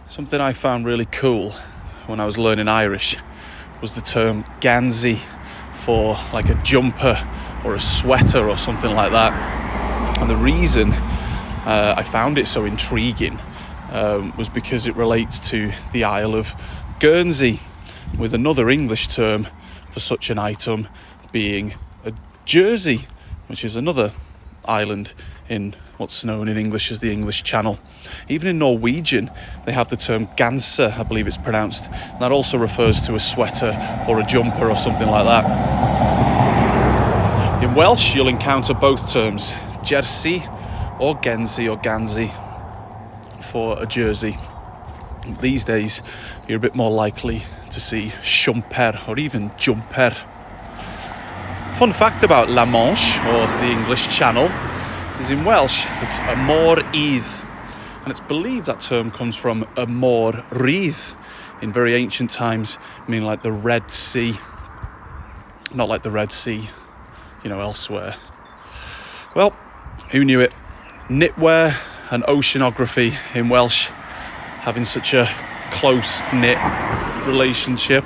Something I found really cool when I was learning Irish was the term ganzi for like a jumper or a sweater or something like that. And the reason I found it so intriguing was because it relates to the Isle of Guernsey, with another English term for such an item being a jersey, which is another island in what's known in English as the English Channel. Even in Norwegian, they have the term ganse, I believe it's pronounced. And that also refers to a sweater or a jumper or something like that. In Welsh, you'll encounter both terms, jersey or ganzi for a jersey. These days, you're a bit more likely to see siwmper or even jumper. Fun fact about La Manche, or the English Channel, is in Welsh, it's y môr idd. And it's believed that term comes from y môr rydd in very ancient times, meaning like the Red Sea. Not like the Red Sea, elsewhere. Well, who knew it? Knitwear and oceanography in Welsh having such a close-knit relationship.